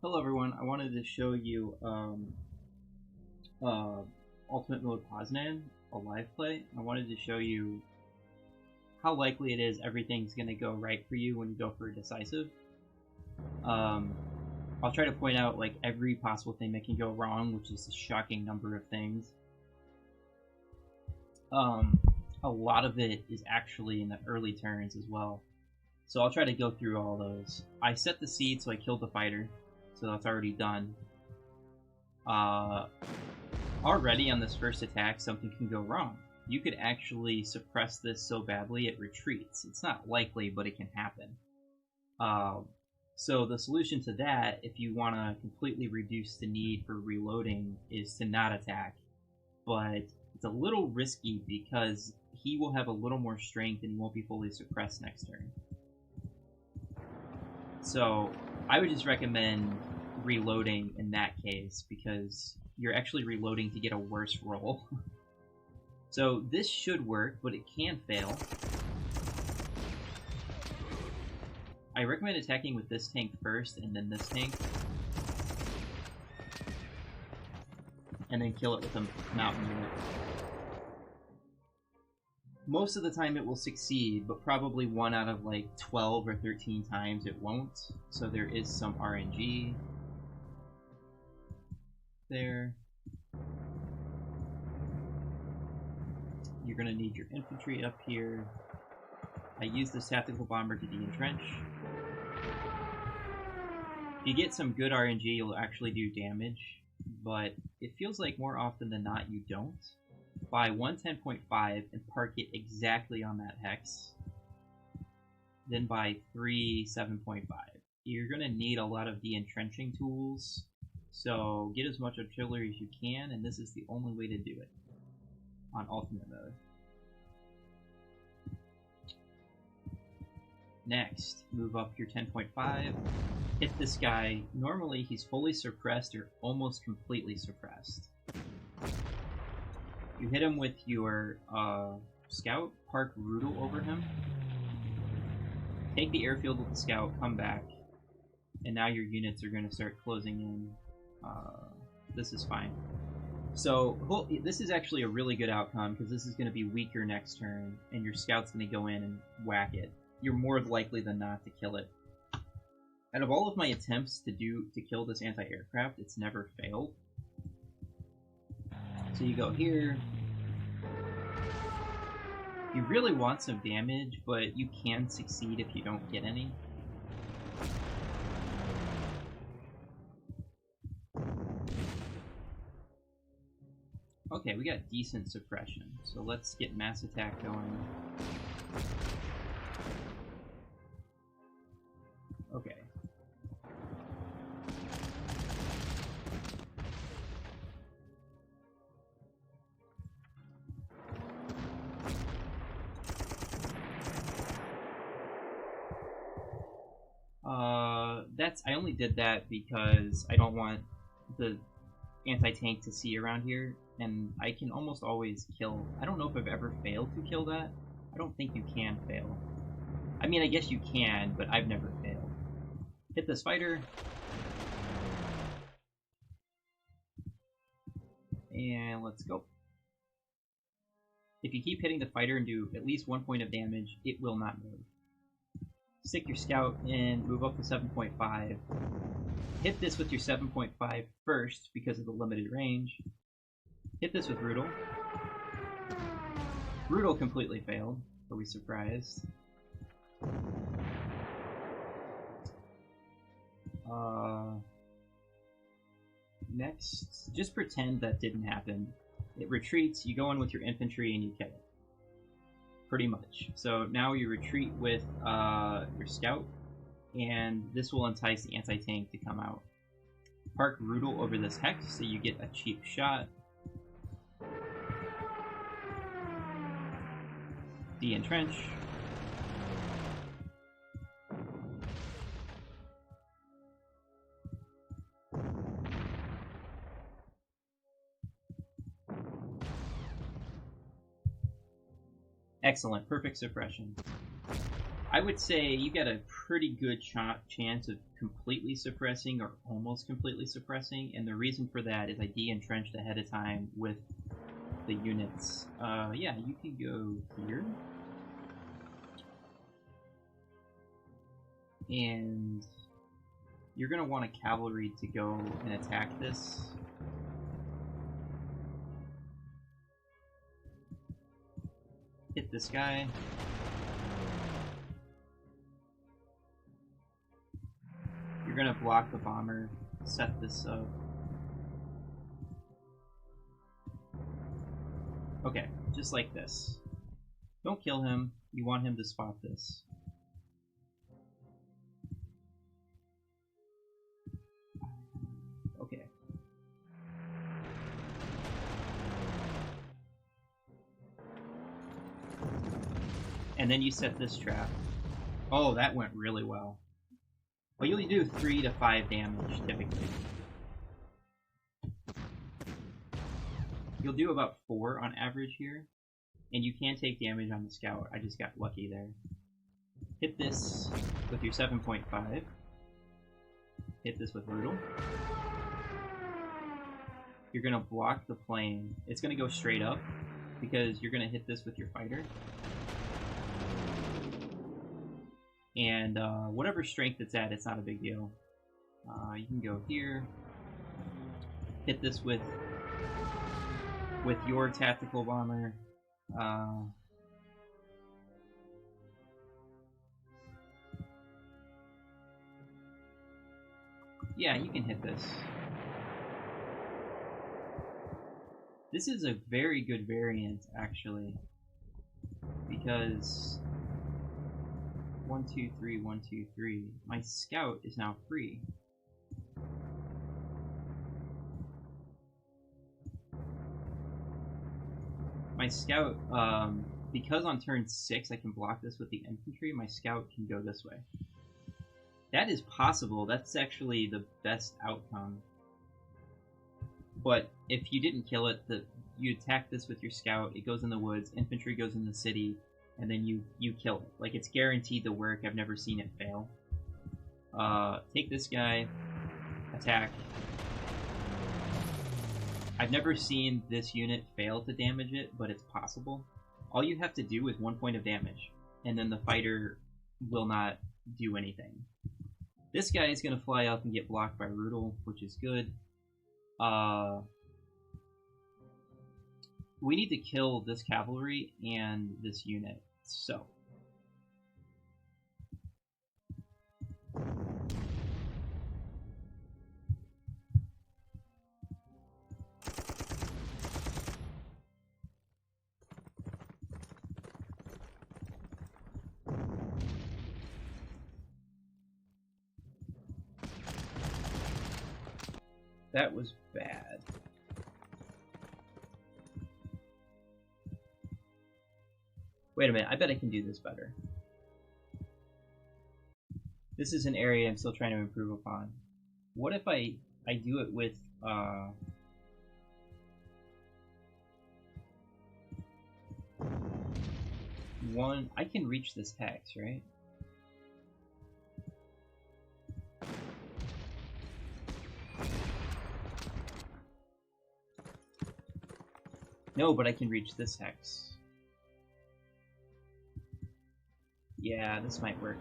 Hello everyone, I wanted to show you Ultimate Mode Poznan, a live play. I wanted to show you how likely it is everything's going to go right for you when you go for a decisive. I'll try to point out like every possible thing that can go wrong, which is a shocking number of things. A lot of it is actually in the early turns as well. So I'll try to go through all those. I set the seed, so I killed the fighter. So that's already done. Already on this first attack, something can go wrong. You could actually suppress this so badly it retreats. It's not likely, but it can happen. So the solution to that, if you want to completely reduce the need for reloading, is to not attack. But it's a little risky because he will have a little more strength and he won't be fully suppressed next turn. So I would just recommend reloading in that case because you're actually reloading to get a worse roll. So this should work, but it can fail. I recommend attacking with this tank first and then this tank. And then kill it with a mountain unit. Most of the time it will succeed, but probably 1 out of like 12 or 13 times it won't. So there is some RNG there. You're going to need your infantry up here. I use this tactical bomber to de-entrench. If you get some good RNG, you'll actually do damage, but it feels like more often than not you don't. Buy 110.5 and park it exactly on that hex. Then buy 3 7.5. You're going to need a lot of de-entrenching tools, so get as much artillery as you can, and this is the only way to do it on ultimate mode. Next, move up your 10.5. Hit this guy. Normally he's fully suppressed or almost completely suppressed. You hit him with your scout, park Rudel over him, take the airfield with the scout, come back, and now your units are going to start closing in. This is fine. So this is actually a really good outcome because this is going to be weaker next turn, and your scout's going to go in and whack it. You're more likely than not to kill it. Out of all of my attempts to kill this anti-aircraft, it's never failed. So you go here. You really want some damage, but you can succeed if you don't get any. Okay, we got decent suppression, so let's get mass attack going. Okay. I only did that because I don't want the anti-tank to see around here, and I can almost always kill. I don't know if I've ever failed to kill that. I don't think you can fail. I mean, I guess you can, but I've never failed. Hit this fighter. And let's go. If you keep hitting the fighter and do at least 1 point of damage, it will not move. Stick your scout and move up to 7.5. Hit this with your 7.5 first because of the limited range. Hit this with Rudel. Rudel completely failed. Are we surprised? Next, just pretend that didn't happen. It retreats, you go in with your infantry and you kill it. Pretty much. So now you retreat with your scout, and this will entice the anti-tank to come out. Park Rudel over this hex so you get a cheap shot. De-entrench. Excellent, perfect suppression. I would say you got a pretty good chance of completely suppressing or almost completely suppressing, and the reason for that is I de-entrenched ahead of time with the units. Yeah, you can go here. And you're going to want a cavalry to go and attack this. Hit this guy. You're going to block the bomber, set this up. Okay, just like this. Don't kill him, you want him to spot this. Okay. And then you set this trap. Oh, that went really well. Well, you'll do 3 to 5 damage, typically. You'll do about 4 on average here. And you can take damage on the scout. I just got lucky there. Hit this with your 7.5. Hit this with brutal. You're going to block the plane. It's going to go straight up because you're going to hit this with your fighter. And whatever strength it's at, it's not a big deal. You can go here. Hit this with your tactical bomber. Yeah, you can hit this. This is a very good variant, actually, because 1, 2, 3, 1, 2, 3. My scout is now free. My scout, because on turn 6 I can block this with the infantry, my scout can go this way. That is possible. That's actually the best outcome. But if you didn't kill it, you attack this with your scout, it goes in the woods, infantry goes in the city, and then you kill it. Like, it's guaranteed to work. I've never seen it fail. Take this guy, attack. I've never seen this unit fail to damage it, but it's possible. All you have to do is 1 point of damage, and then the fighter will not do anything. This guy is going to fly up and get blocked by Rudel, which is good. We need to kill this cavalry and this unit, so. That was bad. Wait a minute, I bet I can do this better. This is an area I'm still trying to improve upon. What if I do it with, one, I can reach this hex, right? No, but I can reach this hex. Yeah, this might work.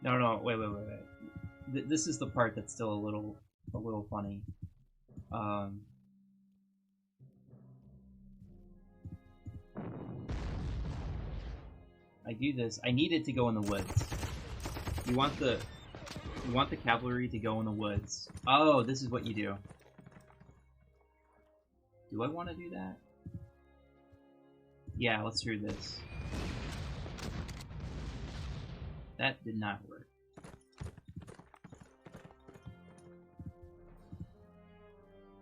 No, wait. This is the part that's still a little funny. I do this. I need it to go in the woods. You want the cavalry to go in the woods. Oh, this is what you do. Do I want to do that? Yeah, let's do this. That did not work.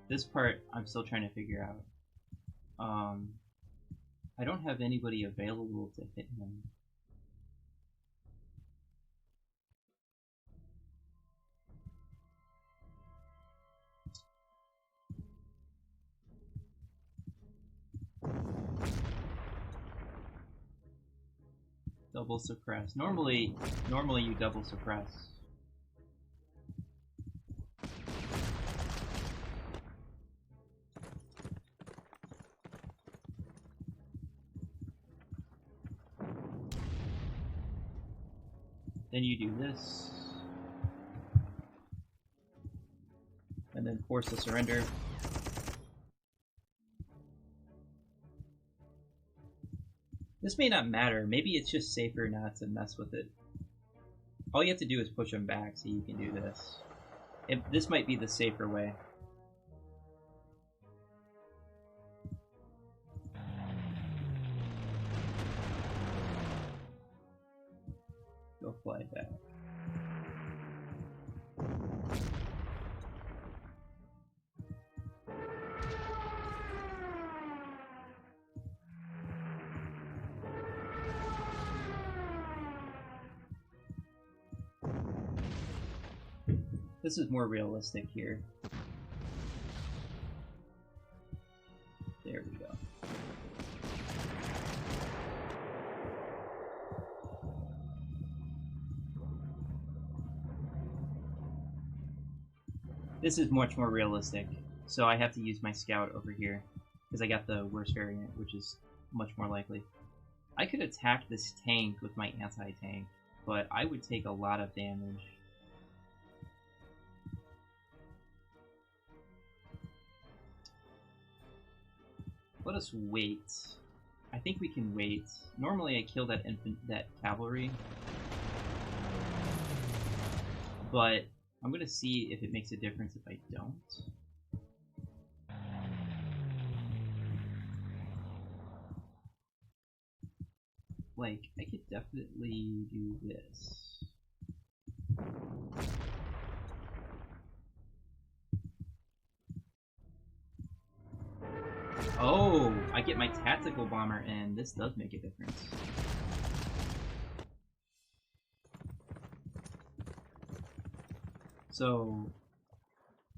This part, I'm still trying to figure out. I don't have anybody available to hit him. Double suppress. Normally you double suppress. Then you do this. And then force a surrender. This may not matter. Maybe it's just safer not to mess with it. All you have to do is push them back so you can do this. This might be the safer way. Go fly back. This is more realistic here. There we go. This is much more realistic, so I have to use my scout over here, because I got the worst variant, which is much more likely. I could attack this tank with my anti-tank, but I would take a lot of damage. Let us wait. I think we can wait. Normally I kill that cavalry, but I'm gonna see if it makes a difference if I don't. Like, I could definitely do this. Oh, I get my tactical bomber in. This does make a difference. So,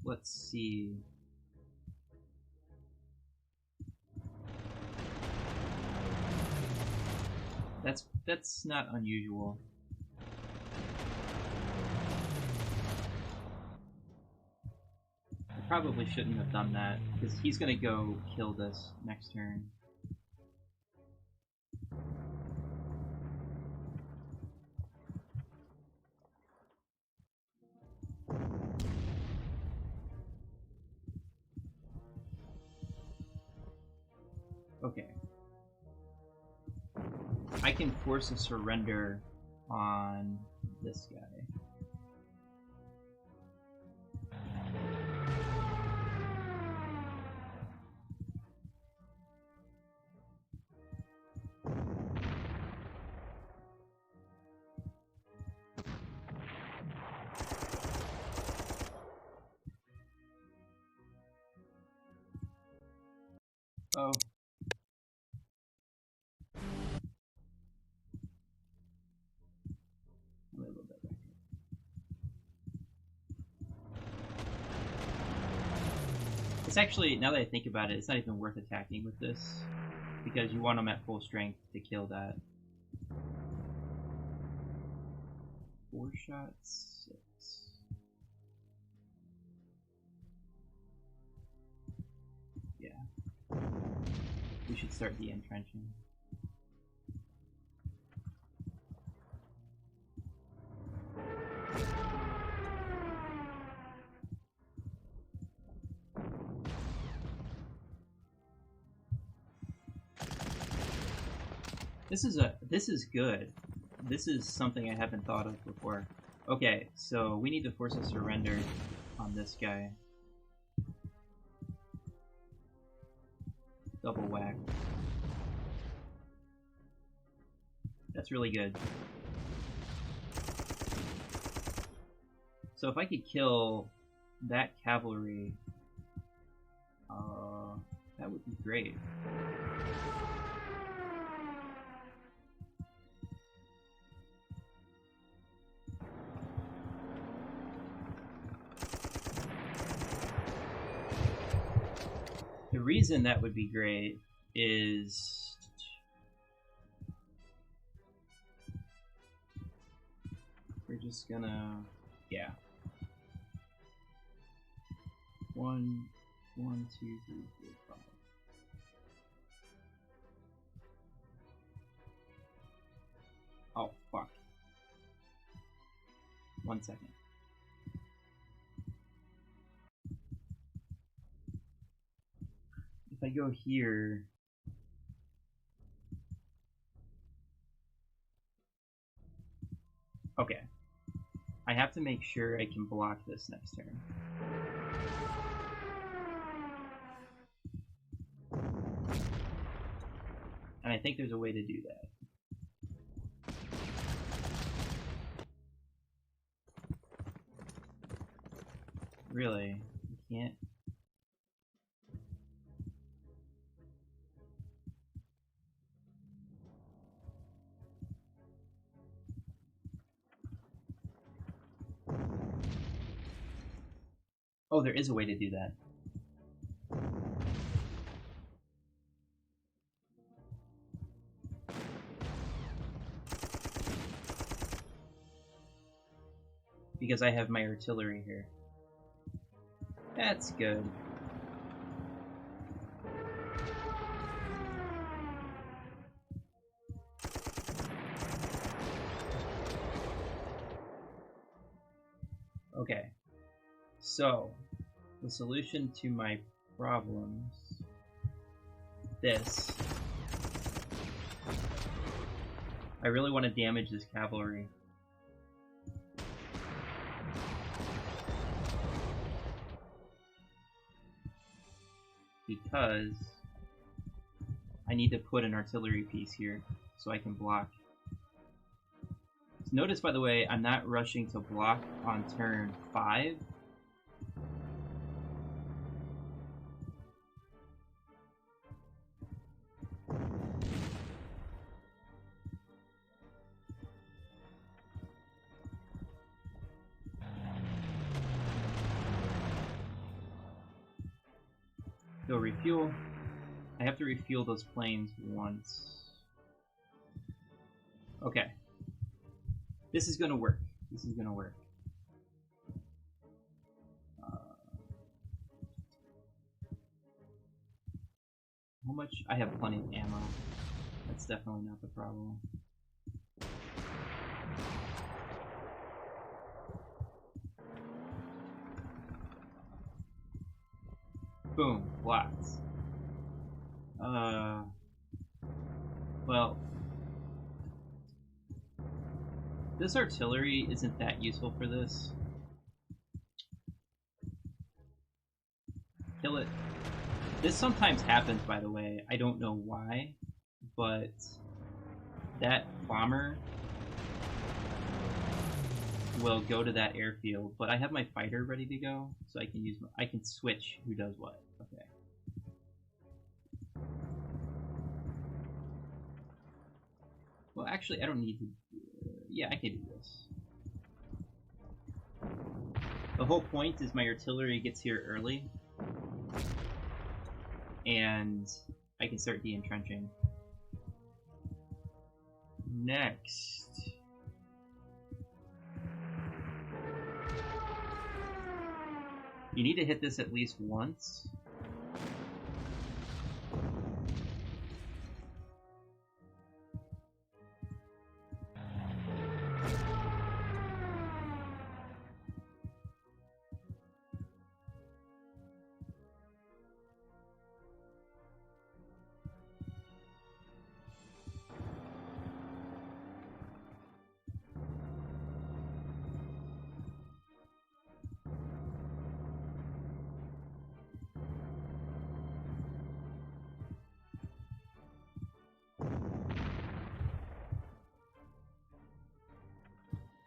let's see. That's not unusual. I probably shouldn't have done that, because he's gonna go kill this next turn. Okay. I can force a surrender on this guy. Oh. A little bit back. It's actually, now that I think about it, it's not even worth attacking with this, because you want them at full strength to kill that. 4 shots, 6. Yeah. We should start the entrenching. This is good. This is something I haven't thought of before. Okay, so we need to force a surrender on this guy. Double whack. That's really good. So if I could kill that cavalry, that would be great. The reason that would be great is we're just gonna, yeah. 1, 1, 2, 3, 4, 5. Oh, fuck. 1 second. If I go here... Okay. I have to make sure I can block this next turn. And I think there's a way to do that. Really? You can't? Oh, there is a way to do that. Because I have my artillery here. That's good. Okay. So, the solution to my problems... This. I really want to damage this cavalry. Because I need to put an artillery piece here so I can block. So notice, by the way, I'm not rushing to block on turn 5. Go refuel. I have to refuel those planes once. Okay. This is gonna work. This is gonna work. How much? I have plenty of ammo. That's definitely not the problem. Boom, blocked. Well, this artillery isn't that useful for this. Kill it. This sometimes happens, by the way. I don't know why, but that bomber will go to that airfield, but I have my fighter ready to go, so I can use I can switch who does what. Okay. Well, actually, I don't need to. Yeah, I can do this. The whole point is my artillery gets here early, and I can start de-entrenching. Next. You need to hit this at least once.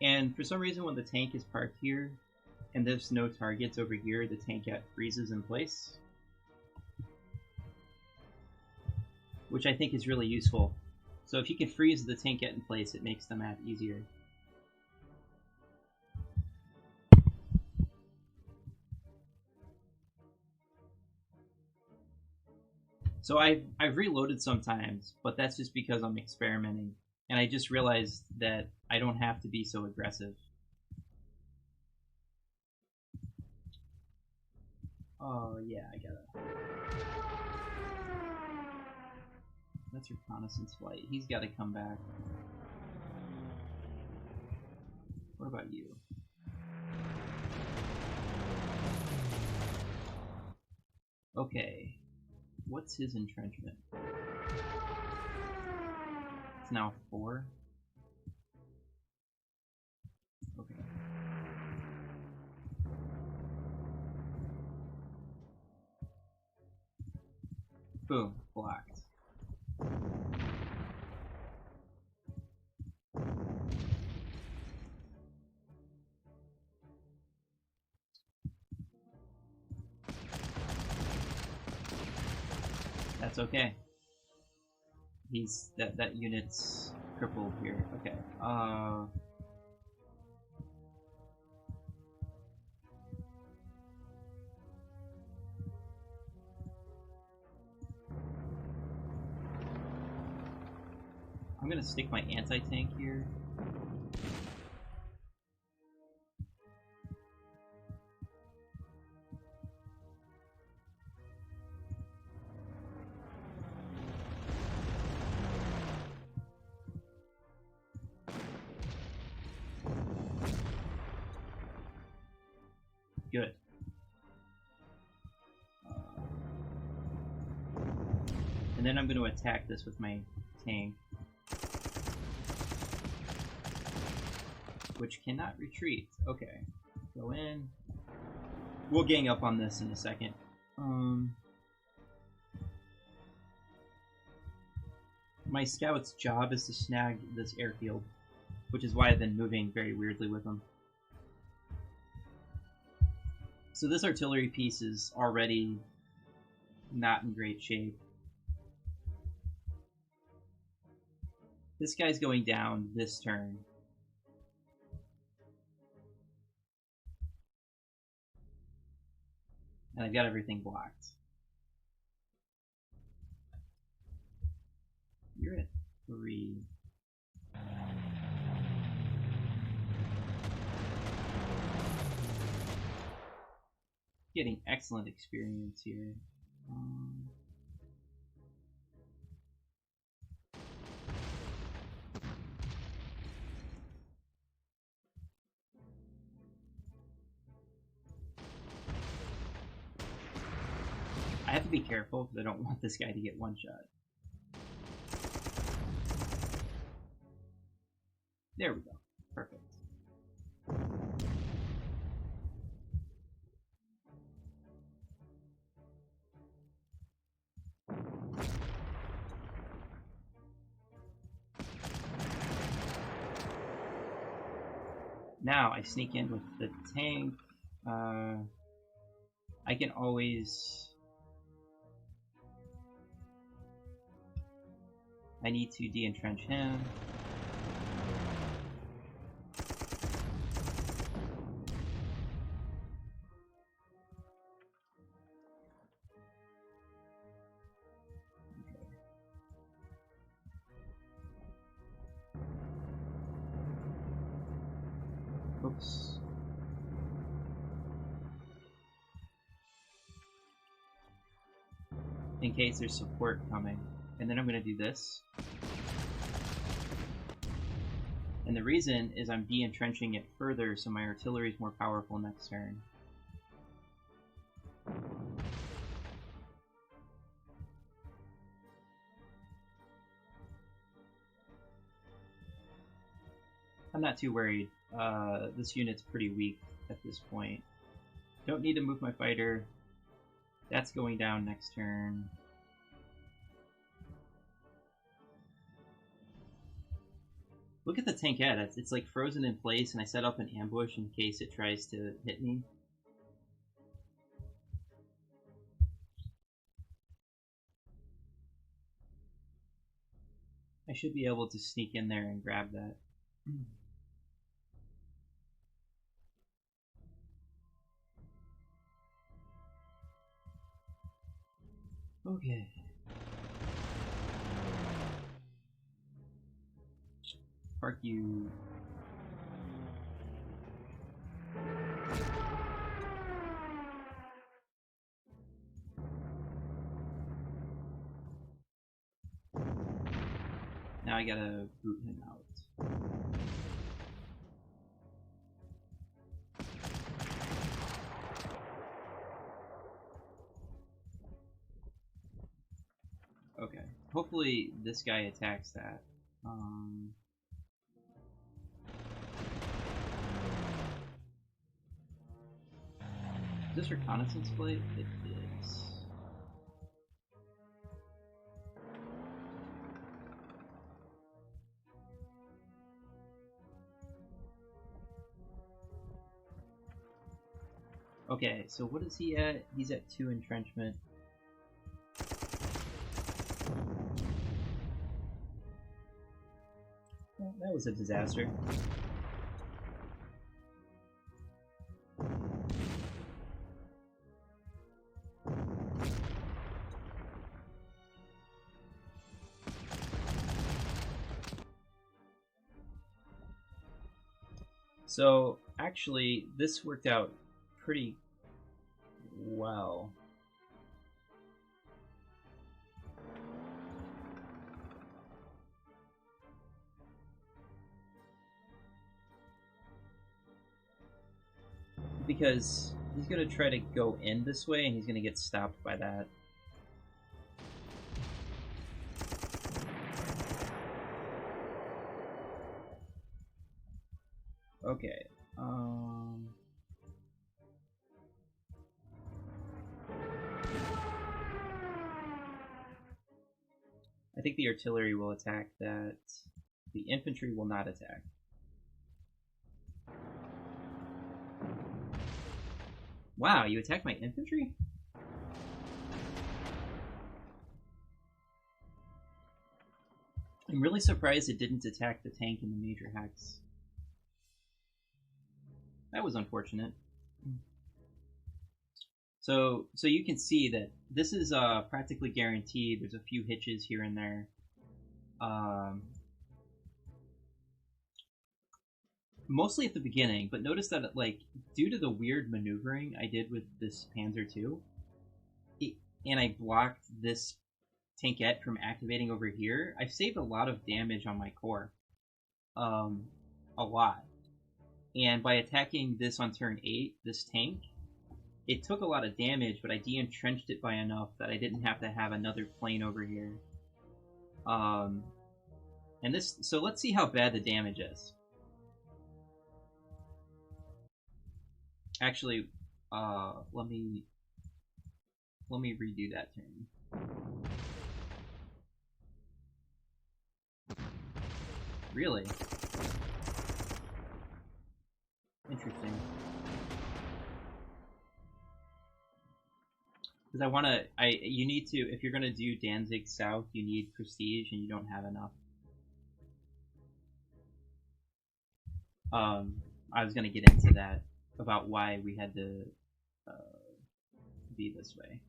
And for some reason, when the tank is parked here, and there's no targets over here, the tank freezes in place. Which I think is really useful. So if you can freeze the tank in place, it makes the map easier. So I've reloaded sometimes, but that's just because I'm experimenting. And I just realized that I don't have to be so aggressive. Oh, yeah, I gotta... That's reconnaissance flight. He's gotta come back. What about you? Okay. What's his entrenchment? It's now 4. Okay. Boom. Blocked. That's okay. He's that unit's crippled here. Okay. I'm gonna stick my anti-tank here. Good. And then I'm going to attack this with my tank, which cannot retreat. Okay, go in. We'll gang up on this in a second. My scout's job is to snag this airfield, which is why I've been moving very weirdly with them. So this artillery piece is already not in great shape. This guy's going down this turn. And I've got everything blocked. You're at 3. Getting excellent experience here. I have to be careful because I don't want this guy to get one shot. There we go. Perfect. Now I sneak in with the tank. I can always... I need to de-entrench him. Oops. In case there's support coming. And then I'm going to do this. And the reason is I'm de-entrenching it further so my artillery is more powerful next turn. I'm not too worried. This unit's pretty weak at this point. Don't need to move my fighter. That's going down next turn. Look at the tankette. It's like frozen in place, and I set up an ambush in case it tries to hit me. I should be able to sneak in there and grab that. Okay. Park you. Now I gotta boot him out. Okay. Hopefully this guy attacks that. Is this reconnaissance flight? It is. Okay, so what is he at? He's at 2 entrenchment. Well, that was a disaster. So, actually, this worked out pretty well. Because he's going to try to go in this way, and he's going to get stopped by that. Okay. I think the artillery will attack that. The infantry will not attack. Wow, you attacked my infantry? I'm really surprised it didn't attack the tank in the major hex. That was unfortunate. So you can see that this is practically guaranteed. There's a few hitches here and there. Mostly at the beginning, but notice that like due to the weird maneuvering I did with this Panzer II, and I blocked this tankette from activating over here, I've saved a lot of damage on my core. A lot. And by attacking this on turn 8, this tank, it took a lot of damage, but I de-entrenched it by enough that I didn't have to have another plane over here. And this, so let's see how bad the damage is. Actually, let me redo that turn. Really? Interesting. Because you need to, if you're gonna do Danzig South, you need prestige, and you don't have enough. I was gonna get into that, about why we had to be this way.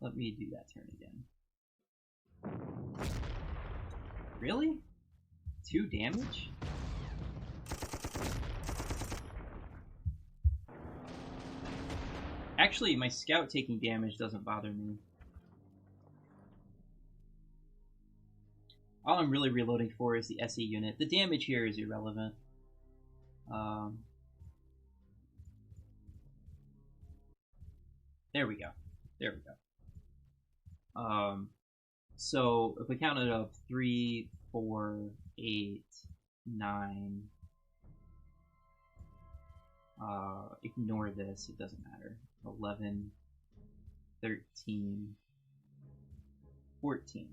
Let me do that turn again. Really? 2 damage? Actually, my scout taking damage doesn't bother me. All I'm really reloading for is the SE unit. The damage here is irrelevant. There we go. There we go. So if we count it up, 3, 4, 8, 9. Ignore this, it doesn't matter. 11, 13, 14.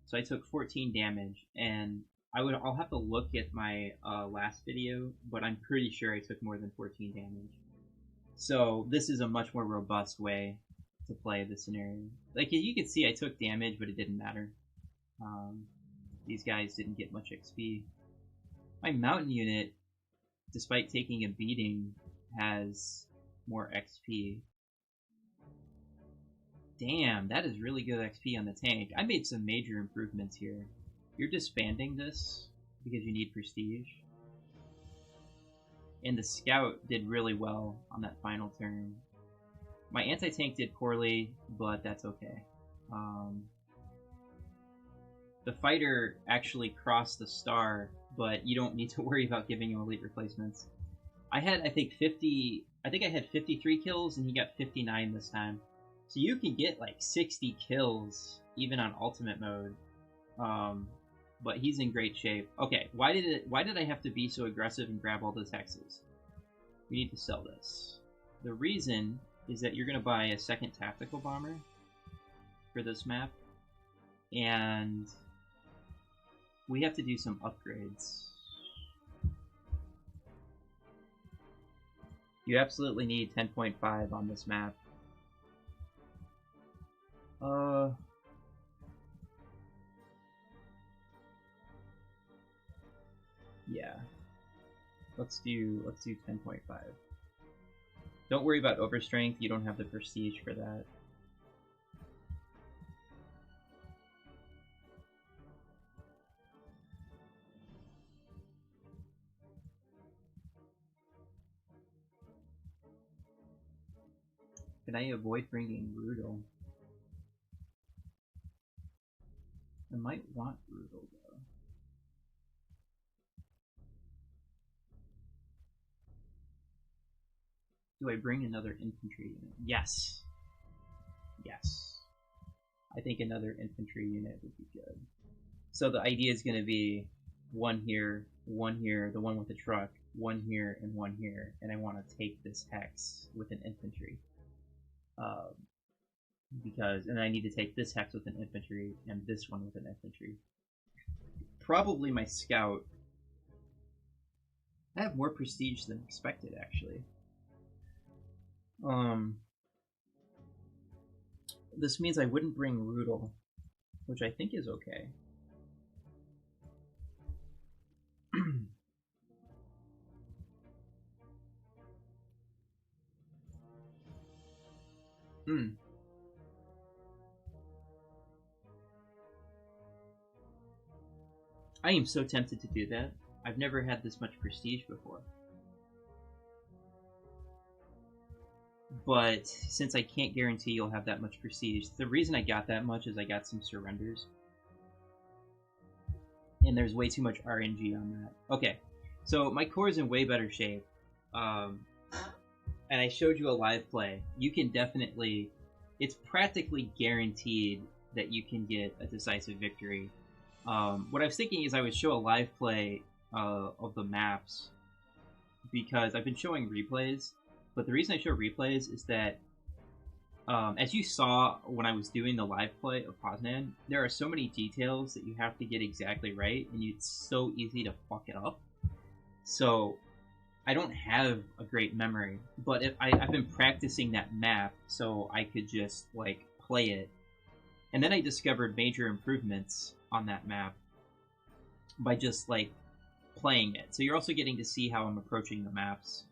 So I took 14 damage, and I'll have to look at my last video, but I'm pretty sure I took more than 14 damage. So this is a much more robust way to play this scenario. Like, as you can see, I took damage, but it didn't matter. These guys didn't get much XP. My mountain unit, despite taking a beating, has more XP. Damn, that is really good XP on the tank. I made some major improvements here. You're disbanding this because you need prestige. And the scout did really well on that final turn. My anti-tank did poorly, but that's okay. The fighter actually crossed the star, but you don't need to worry about giving him elite replacements. I had, I think, 50... I think I had 53 kills, and he got 59 this time. So you can get, like, 60 kills, even on ultimate mode. But he's in great shape. Okay, why did I have to be so aggressive and grab all those hexes? We need to sell this. The reason is that you're going to buy a second tactical bomber for this map. And we have to do some upgrades. You absolutely need 10.5 on this map. Yeah. Let's do 10.5. Don't worry about overstrength, you don't have the prestige for that. Can I avoid bringing Rudel? I might want Rudel though. Do I bring another infantry unit? Yes. Yes. I think another infantry unit would be good. So the idea is going to be one here, the one with the truck, one here, and one here. And I want to take this hex with an infantry. And I need to take this hex with an infantry and this one with an infantry. Probably my scout. I have more prestige than expected, actually. This means I wouldn't bring Rudel, which I think is okay. I am so tempted to do that. I've never had this much prestige before. But since I can't guarantee you'll have that much prestige, the reason I got that much is I got some surrenders. And there's way too much RNG on that. Okay, so my core is in way better shape. And I showed you a live play. You can definitely... It's practically guaranteed that you can get a decisive victory. What I was thinking is I would show a live play of the maps, because I've been showing replays, but the reason I show replays is that, as you saw when I was doing the live play of Poznan, there are so many details that you have to get exactly right, and it's so easy to fuck it up. So I don't have a great memory, but if I've been practicing that map so I could just like play it, and then I discovered major improvements on that map by just like playing it. So you're also getting to see how I'm approaching the maps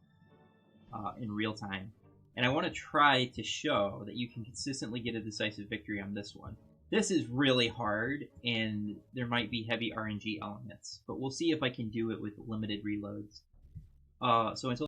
in real time. And I want to try to show that you can consistently get a decisive victory on this one. This is really hard, and there might be heavy RNG elements, but we'll see if I can do it with limited reloads. So until